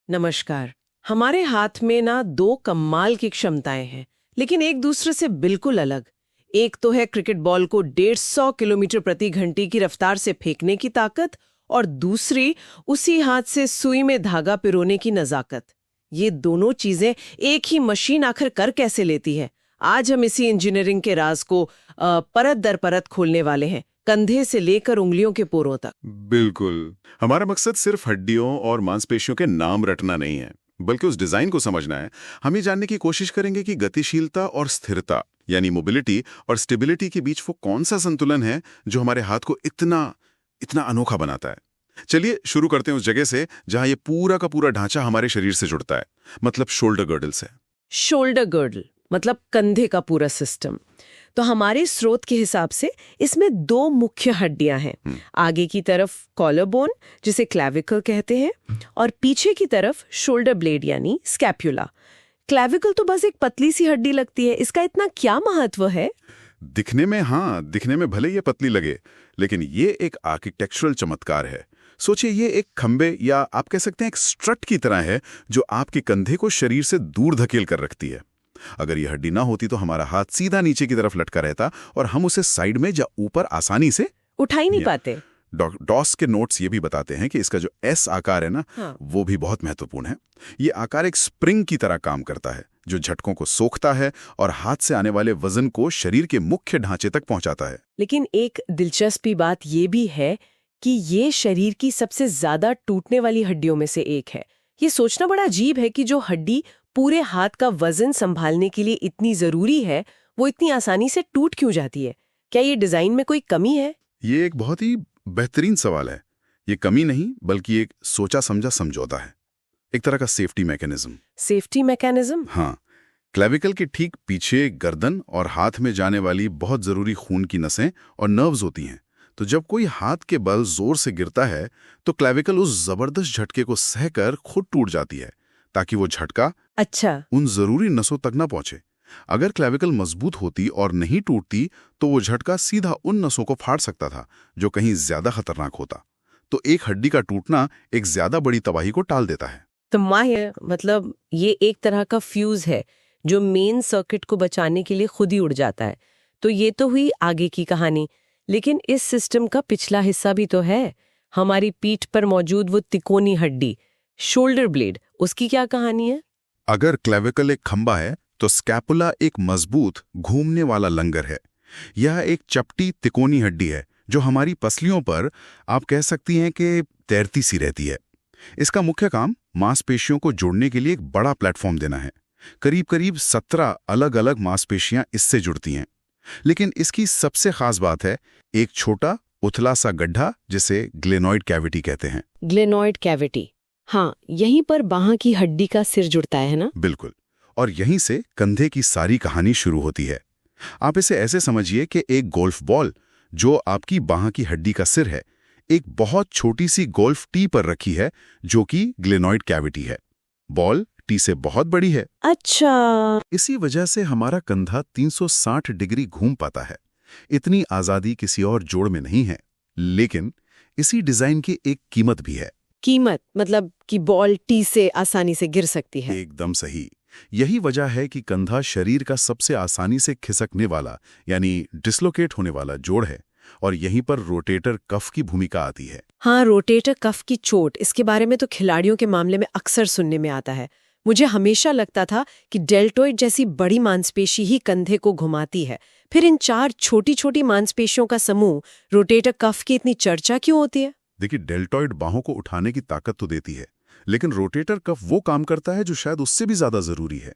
नमस्कार। हमारे हाथ में ना दो कमाल की क्षमताएं हैं, लेकिन एक दूसरे से बिल्कुल अलग। एक तो है क्रिकेट बॉल को 150 किलोमीटर प्रति घंटे की रफ्तार से फेंकने की ताकत, और दूसरी उसी हाथ से सुई में धागा पिरोने की नजाकत। ये दोनों चीजें एक ही मशीन आखिर कर कैसे लेती है? आज हम इसी इंजीनियरिंग के राज को परत दर परत खोलने वाले हैं, कंधे से लेकर उंगलियों के पोरों तक। बिल्कुल। हमारा मकसद सिर्फ हड्डियों और मांसपेशियों के नाम रटना नहीं है, बल्कि उस डिजाइन को समझना है। हम ये जानने की कोशिश करेंगे कि गतिशीलता और स्थिरता यानी मोबिलिटी और स्टेबिलिटी के बीच वो कौन सा संतुलन है जो हमारे हाथ को इतना इतना अनोखा बनाता है। चलिए शुरू करते हैं उस जगह से जहां ये पूरा का पूरा ढांचा हमारे शरीर से जुड़ता है, मतलब शोल्डर गर्डल से। शोल्डर गर्डल मतलब कंधे का पूरा सिस्टम। तो हमारे स्रोत के हिसाब से इसमें दो मुख्य हड्डियां हैं। आगे की तरफ कॉलर बोन, जिसे क्लैविकल कहते हैं, और पीछे की तरफ शोल्डर ब्लेड यानी स्कैप्यूला। क्लैविकल तो बस एक पतली सी हड्डी लगती है, इसका इतना क्या महत्व है? दिखने में भले ये पतली लगे, लेकिन ये एक आर्किटेक्चरल चमत्कार है। सोचिए, ये एक खंबे या आप कह सकते हैं एक स्ट्रट की तरह है जो आपके कंधे को शरीर से दूर धकेल कर रखती है। अगर ये हड्डी ना होती तो हमारा हाथ सीधा नीचे की तरफ लटका रहता और हम उसे साइड में या ऊपर आसानी से उठा ही नहीं पाते। डॉस के नोट्स ये भी बताते हैं कि इसका जो एस आकार है ना, वो भी बहुत महत्वपूर्ण है। ये आकार एक स्प्रिंग की तरह काम करता है जो झटकों को सोखता है और हाथ से आने वाले वजन को शरीर के मुख्य ढांचे तक पहुंचाता है। लेकिन एक दिलचस्पी बात ये भी है कि ये शरीर की सबसे ज्यादा टूटने वाली हड्डियों में से एक है। ये सोचना बड़ा अजीब है कि जो हड्डी पूरे हाथ का वजन संभालने के लिए इतनी जरूरी है, वो इतनी आसानी से टूट क्यों जाती है? क्या ये डिजाइन में कोई कमी है? ये एक बहुत ही बेहतरीन सवाल है। ये कमी नहीं, बल्कि एक सोचा समझा समझौता है, एक तरह का सेफ्टी मैकेनिज्म। Safety mechanism? हाँ, क्लेविकल के ठीक पीछे गर्दन और हाथ में जाने वाली बहुत जरूरी खून की नसें और नर्व्स होती हैं। तो जब कोई हाथ के बल जोर से गिरता है तो क्लेविकल उस जबरदस्त झटके को सहकर खुद टूट जाती है, ताकि वो झटका उन जरूरी नसों तक न पहुंचे। अगर क्लेविकल मजबूत होती और नहीं टूटती तो वो झटका सीधा उन नसों को फाड़ सकता था, जो कहीं ज्यादा खतरनाक होता। तो एक हड्डी का टूटना एक ज्यादा बड़ी तबाही को टाल देता है। तो मतलब ये एक तरह का फ्यूज है जो मेन सर्किट को बचाने के लिए खुद ही उड़ जाता है। तो ये तो हुई आगे की कहानी, लेकिन इस सिस्टम का पिछला हिस्सा भी तो है। हमारी पीठ पर मौजूद वो तिकोनी हड्डी, शोल्डर ब्लेड, उसकी क्या कहानी है? अगर क्लेविकल एक खंबा है तो स्कैपुला एक मजबूत घूमने वाला लंगर है। यह एक चपटी तिकोनी हड्डी है जो हमारी पसलियों पर, आप कह सकती हैं कि तैरती सी रहती है। इसका मुख्य काम मांसपेशियों को जोड़ने के लिए एक बड़ा प्लेटफॉर्म देना है। करीब करीब 17 अलग अलग मांसपेशियां इससे जुड़ती हैं। लेकिन इसकी सबसे खास बात है एक छोटा उथला सा गड्ढा, जिसे ग्लेनॉइड कैविटी कहते हैं। ग्लेनॉइड कैविटी, हाँ, यहीं पर बांह की हड्डी का सिर जुड़ता है ना? बिल्कुल। और यहीं से कंधे की सारी कहानी शुरू होती है। आप इसे ऐसे समझिए कि एक गोल्फ बॉल, जो आपकी बांह की हड्डी का सिर है, एक बहुत छोटी सी गोल्फ टी पर रखी है, जो कि ग्लेनॉइड कैविटी है। बॉल टी से बहुत बड़ी है। अच्छा। इसी वजह से हमारा कंधा 360 डिग्री घूम पाता है। इतनी आजादी किसी और जोड़ में नहीं है। लेकिन इसी डिजाइन की एक कीमत भी है। कीमत मतलब कि बॉल टी से आसानी से गिर सकती है। एकदम सही। यही वजह है कि कंधा शरीर का सबसे आसानी से खिसकने वाला यानी डिस्लोकेट होने वाला जोड़ है, और यहीं पर रोटेटर कफ की भूमिका आती है। हाँ, रोटेटर कफ की चोट, इसके बारे में तो खिलाड़ियों के मामले में अक्सर सुनने में आता है। मुझे हमेशा लगता था कि डेल्टॉइड जैसी बड़ी मांसपेशी ही कंधे को घुमाती है। फिर इन 4 छोटी छोटी मांसपेशियों का समूह रोटेटर कफ की इतनी चर्चा क्यों होती है? देखिए, डेल्टॉइड बाहों को उठाने की ताकत तो देती है, लेकिन रोटेटर कफ वो काम करता है जो शायद उससे भी ज्यादा जरूरी है।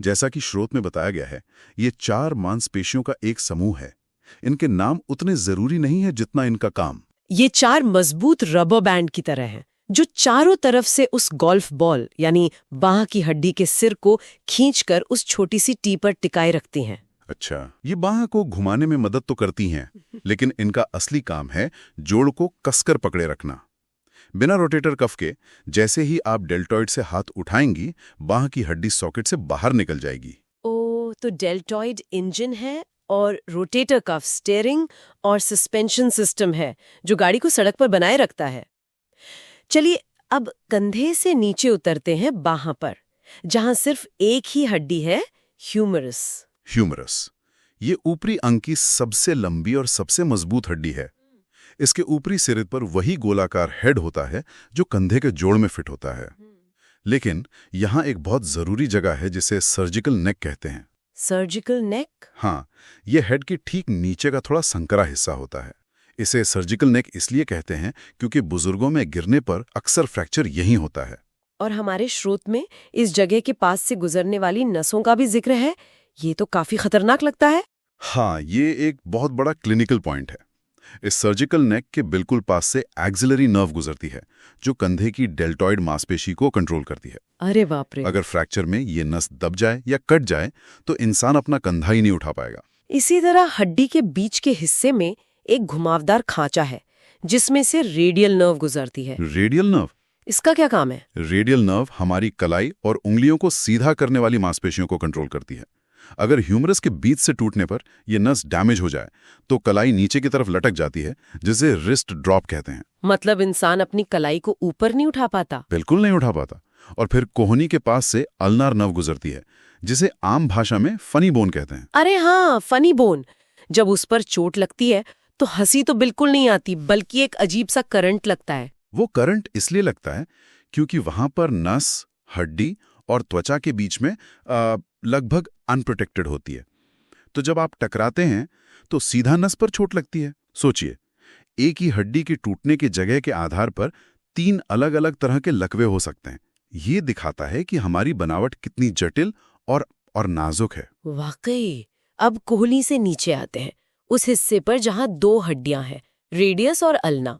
जैसा कि स्रोत में बताया गया है, ये 4 मांसपेशियों का एक समूह है। इनके नाम उतने जरूरी नहीं है जितना इनका काम। ये 4 मजबूत रबर बैंड की तरह हैं, जो चारों तरफ से उस गोल्फ बॉल यानी बांह की हड्डी के सिर को खींचकर उस छोटी सी टी पर टिकाए रखती हैं। अच्छा, ये बाह को घुमाने में मदद तो करती हैं, लेकिन इनका असली काम है जोड़ को कसकर पकड़े रखना। बिना रोटेटर कफ के जैसे ही आप डेल्टॉइड से हाथ उठाएंगी, बाह की हड्डी सॉकेट से बाहर निकल जाएगी। ओ, तो डेल्टॉइड इंजन है और रोटेटर कफ स्टीयरिंग और सस्पेंशन सिस्टम है, जो गाड़ी को सड़क पर बनाए रखता है। चलिए, अब कंधे से नीचे उतरते हैं बाहां पर, जहां सिर्फ एक ही हड्डी है, ह्यूमरस। ह्यूमरस, ये ऊपरी अंग की सबसे लंबी और सबसे मजबूत हड्डी है। इसके ऊपरी सिरे पर वही गोलाकार हेड होता है जो कंधे के जोड़ में फिट होता है। लेकिन यहाँ एक बहुत जरूरी जगह है जिसे सर्जिकल नेक कहते हैं। Surgical neck? हाँ, यह हेड के ठीक नीचे का थोड़ा संकरा हिस्सा होता है। इसे सर्जिकल नेक इसलिए कहते हैं क्योंकि बुजुर्गों में गिरने पर अक्सर फ्रैक्चर यहीं होता है। और हमारे स्रोत में इस जगह के पास से गुजरने वाली नसों का भी जिक्र है। ये तो काफी खतरनाक लगता है। हाँ, ये एक बहुत बड़ा क्लिनिकल पॉइंट है। इस सर्जिकल नेक के बिल्कुल पास से एक्सिलरी नर्व गुजरती है, जो कंधे की डेल्टॉइड मांसपेशी को कंट्रोल करती है। अरे बाप रे! अगर फ्रैक्चर में ये नस दब जाए या कट जाए तो इंसान अपना कंधा ही नहीं उठा पाएगा। इसी तरह हड्डी के बीच के हिस्से में एक घुमावदार खांचा है, जिसमें से रेडियल नर्व गुजरती है। Radial nerve? इसका क्या काम है? रेडियल नर्व हमारी कलाई और उंगलियों को सीधा करने वाली मांसपेशियों को कंट्रोल करती है। अगर ह्यूमरस के बीच से टूटने पर यह नस डैमेज हो जाए तो कलाई नीचे की तरफ लटक जाती है, जिसे रिस्ट ड्रॉप कहते हैं। मतलब इंसान अपनी कलाई को ऊपर नहीं उठा पाता? बिल्कुल नहीं उठा पाता। और फिर कोहनी के पास से अल्नार नर्व गुजरती है, जिसे आम भाषा में फनी बोन कहते हैं। अरे हाँ, फनी बोन। जब उस पर चोट लगती है तो हंसी तो बिल्कुल नहीं आती, बल्कि एक अजीब सा करंट लगता है। वो करंट इसलिए लगता है क्योंकि वहां पर नस, हड्डी और त्वचा के बीच में लगभग अनप्रोटेक्टेड होती है। तो जब आप टकराते हैं तो सीधा नस पर चोट लगती है। सोचिए, एक ही हड्डी के टूटने की जगह के आधार पर 3 अलग अलग तरह के लकवे हो सकते हैं। ये दिखाता है कि हमारी बनावट कितनी जटिल और नाजुक है। वाकई। अब कोहनी से नीचे आते हैं, उस हिस्से पर जहां 2 हड्डियां हैं, रेडियस और अल्ना।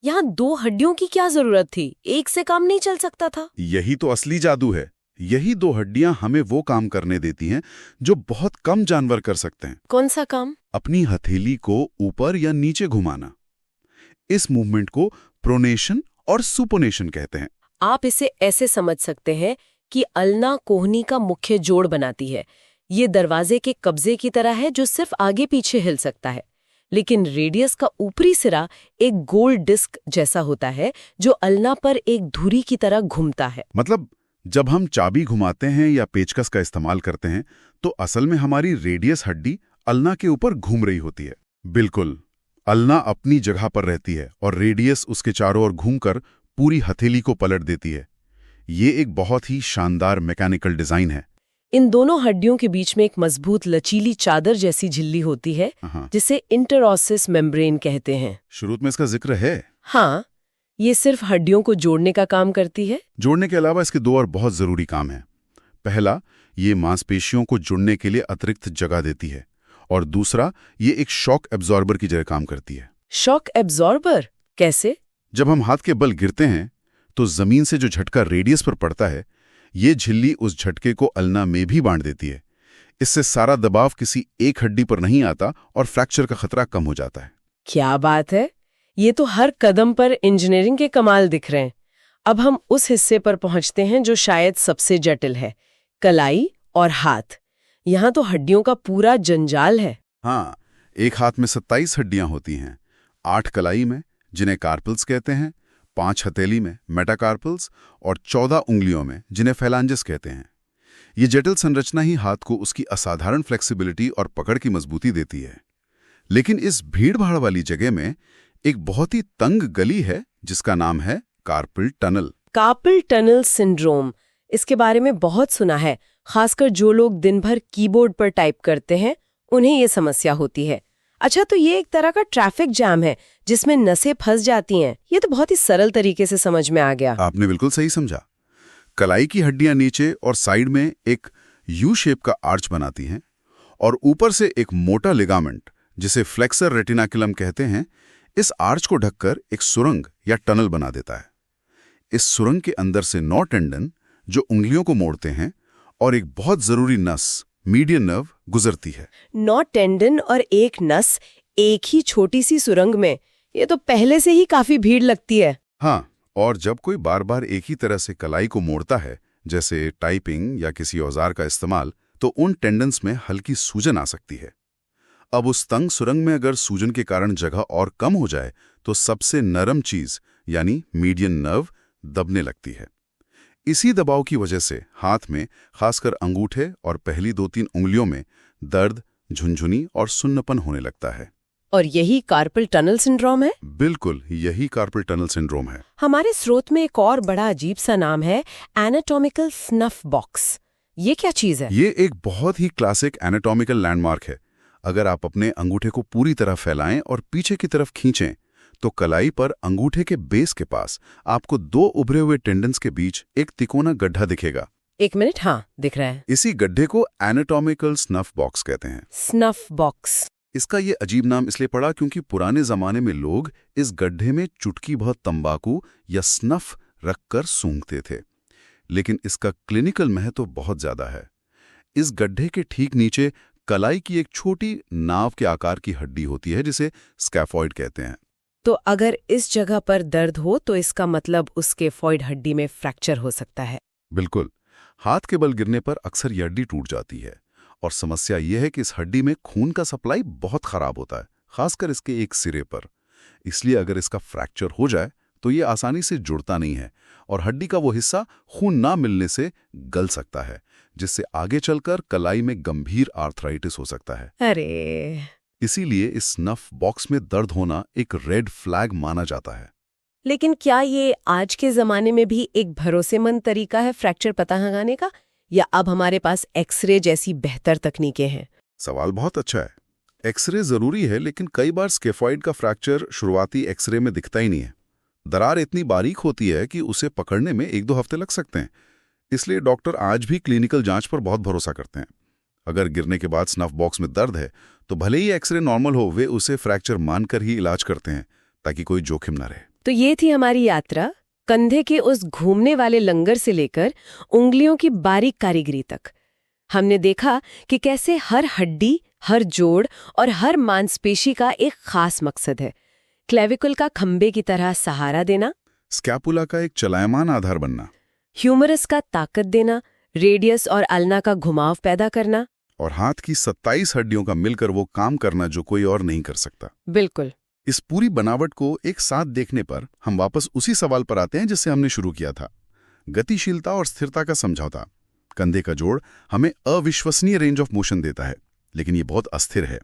यहाँ 2 हड्डियों की क्या जरूरत थी? एक से काम नहीं चल सकता था? यही तो असली जादू है। यही 2 हड्डियां हमें वो काम करने देती हैं जो बहुत कम जानवर कर सकते हैं। कौन सा काम? अपनी हथेली को ऊपर या नीचे घुमाना। इस मूवमेंट को प्रोनेशन और सुपोनेशन कहते हैं। आप इसे ऐसे समझ सकते हैं कि अल्ना कोहनी का मुख्य जोड़ बनाती है। ये दरवाजे के कब्जे की तरह है जो सिर्फ आगे पीछे हिल सकता है। लेकिन रेडियस का ऊपरी सिरा एक गोल डिस्क जैसा होता है जो अल्ना पर एक धुरी की तरह घूमता है। मतलब जब हम चाबी घुमाते हैं या पेचकस का इस्तेमाल करते हैं तो असल में हमारी रेडियस हड्डी अल्ना के ऊपर घूम रही होती है। बिल्कुल, अल्ना अपनी जगह पर रहती है और रेडियस उसके चारों ओर घूमकर पूरी हथेली को पलट देती है। ये एक बहुत ही शानदार मैकेनिकल डिजाइन है। इन दोनों हड्डियों के बीच में एक मजबूत लचीली चादर जैसी झिल्ली होती है, जिसे इंटरऑसिस मेम्ब्रेन कहते हैं। शुरू में इसका जिक्र है। हाँ, ये सिर्फ हड्डियों को जोड़ने का काम करती है। जोड़ने के अलावा इसके 2 और बहुत जरूरी काम हैं। पहला, ये मांसपेशियों को जुड़ने के लिए अतिरिक्त जगह देती है, और दूसरा, ये एक शॉक एब्जॉर्बर की जगह काम करती है। Shock absorber? कैसे? जब हम हाथ के बल गिरते हैं तो जमीन से जो झटका रेडियस पर पड़ता है, ये झिल्ली उस झटके को अल्ना में भी बांट देती है। इससे सारा दबाव किसी एक हड्डी पर नहीं आता और फ्रैक्चर का खतरा कम हो जाता है। क्या बात है! ये तो हर कदम पर इंजीनियरिंग के कमाल दिख रहे हैं। अब हम उस हिस्से पर पहुंचते हैं जो शायद सबसे जटिल है, कलाई और हाथ। यहाँ तो हड्डियों का पूरा जंजाल है। हाँ, एक हाथ में 27 हड्डियां होती हैं। 8 कलाई में, जिन्हें कार्पल्स कहते हैं, 5 हथेली में, मेटाकार्पल्स, और 14 उंगलियों में, जिन्हें फैलांजेस कहते हैं। ये जटिल संरचना ही हाथ को उसकी असाधारण फ्लेक्सिबिलिटी और पकड़ की मजबूती देती है। लेकिन इस भीड़-भाड़ वाली जगह में एक बहुत ही तंग गली है जिसका नाम है carpal tunnel. Carpal tunnel syndrome, इसके बारे में बहुत सुना है। खासकर जो लोग दिन भर कीबोर्ड पर टाइप करते हैं, उन्हें ये समस्या होती है। अच्छा, तो ये एक तरह का ट्रैफिक जैम है जिसमें नसें फंस जाती हैं। ये तो बहुत ही सरल तरीके से समझ में आ गया। आपने बिल्कुल सही समझा। कलाई की हड्डियां नीचे और साइड में एक यू शेप का आर्च बनाती हैं, और ऊपर से एक मोटा लिगामेंट, जिसे फ्लेक्सर रेटिनाकुलम कहते हैं, इस आर्च को ढककर एक सुरंग या टनल बना देता है। इस सुरंग के अंदर से 9 टेंडन, जो उंगलियों को मोड़ते हैं, और एक बहुत जरूरी नस, मीडियन नर्व, गुजरती है। 9 टेंडन और एक नस एक ही छोटी सी सुरंग में, ये तो पहले से ही काफी भीड़ लगती है। हाँ, और जब कोई बार बार एक ही तरह से कलाई को मोड़ता है, जैसे टाइपिंग या किसी औजार का इस्तेमाल, तो उन टेंडन्स में हल्की सूजन आ सकती है। अब उस तंग सुरंग में अगर सूजन के कारण जगह और कम हो जाए तो सबसे नरम चीज यानी मीडियन नर्व दबने लगती है। इसी दबाव की वजह से हाथ में, खासकर अंगूठे और पहली 2-3 उंगलियों में दर्द, झुनझुनी और सुन्नपन होने लगता है। और यही कार्पल टनल सिंड्रोम है? बिल्कुल, यही कार्पल टनल सिंड्रोम है। हमारे स्रोत में एक और बड़ा अजीब सा नाम है, एनाटॉमिकल स्नफ बॉक्स। ये क्या चीज है? ये एक बहुत ही क्लासिक एनाटॉमिकल लैंडमार्क है। अगर आप अपने अंगूठे को पूरी तरह फैलाएं और पीछे की तरफ खींचें, तो कलाई पर अंगूठे के बेस के पास आपको 2 उभरे हुए टेंडन्स के बीच एक तिकोना गड्ढा दिखेगा। 1 मिनट, हाँ, दिख रहा है। इसी गड्ढे को एनाटॉमिकल स्नफ बॉक्स कहते हैं। Snuff box. इसका ये अजीब नाम इसलिए पड़ा क्योंकि पुराने जमाने में लोग इस गड्ढे में चुटकी भर तंबाकू या स्नफ रखकर सूंघते थे। लेकिन इसका क्लिनिकल महत्व बहुत ज्यादा है। इस गड्ढे के ठीक नीचे कलाई की एक छोटी नाव के आकार की हड्डी होती है, जिसे स्कैफॉइड कहते हैं। तो अगर इस जगह पर दर्द हो तो इसका मतलब उस स्कैफॉइड हड्डी में फ्रैक्चर हो सकता है। बिल्कुल, हाथ के बल गिरने पर अक्सर ये हड्डी टूट जाती है। और समस्या यह है कि इस हड्डी में खून का सप्लाई बहुत खराब होता है, खासकर इसके एक सिरे पर। इसलिए अगर इसका फ्रैक्चर हो जाए तो ये आसानी से जुड़ता नहीं है और हड्डी का वो हिस्सा खून ना मिलने से गल सकता है, जिससे आगे चलकर कलाई में गंभीर आर्थराइटिस हो सकता है। अरे! इसीलिए इस स्नफ बॉक्स में दर्द होना एक रेड फ्लैग माना जाता है। लेकिन क्या ये आज के जमाने में भी एक भरोसेमंद तरीका है फ्रैक्चर पता लगाने का, या अब हमारे पास एक्सरे जैसी बेहतर तकनीकें हैं? सवाल बहुत अच्छा है। एक्सरे जरूरी है, लेकिन कई बार स्कैफॉइड का फ्रैक्चर शुरुआती एक्सरे में दिखता ही नहीं है। दरार इतनी बारीक होती है कि उसे पकड़ने में 1-2 हफ्ते लग सकते हैं। इसलिए डॉक्टर आज भी क्लिनिकल जांच पर बहुत भरोसा करते हैं। अगर गिरने के बाद स्नफ बॉक्स में दर्द है तो भले ही एक्सरे नॉर्मल हो, वे उसे फ्रैक्चर मानकर ही इलाज करते हैं ताकि कोई जोखिम न रहे। तो ये थी हमारी यात्रा, कंधे के उस घूमने वाले लंगर से लेकर उंगलियों की बारीक कारीगरी तक। हमने देखा कि कैसे हर हड्डी, हर जोड़ और हर मांसपेशी का एक खास मकसद है। क्लेविकल का खंबे की तरह सहारा देना, स्कैपुला का एक चलायमान आधार बनना, ह्यूमरस का ताकत देना, रेडियस और अल्ना का घुमाव पैदा करना, और हाथ की 27 हड्डियों का मिलकर वो काम करना जो कोई और नहीं कर सकता। बिल्कुल। इस पूरी बनावट को एक साथ देखने पर हम वापस उसी सवाल पर आते हैं जिससे हमने शुरू किया था, गतिशीलता और स्थिरता का समझौता। कंधे का जोड़ हमें अविश्वसनीय रेंज ऑफ मोशन देता है, लेकिन ये बहुत अस्थिर है।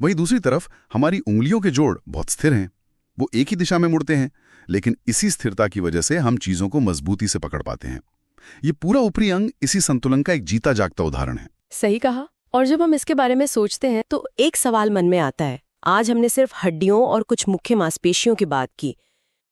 वहीं दूसरी तरफ हमारी उंगलियों के जोड़ बहुत स्थिर हैं। वो एक ही दिशा में मुड़ते हैं, लेकिन इसी स्थिरता की वजह से हम चीजों को मजबूती से पकड़ पाते हैं। ये पूरा ऊपरी अंग इसी संतुलन का एक जीता जागता उदाहरण है। सही कहा। और जब हम इसके बारे में सोचते हैं तो एक सवाल मन में आता है। आज हमने सिर्फ हड्डियों और कुछ मुख्य मांसपेशियों की बात की,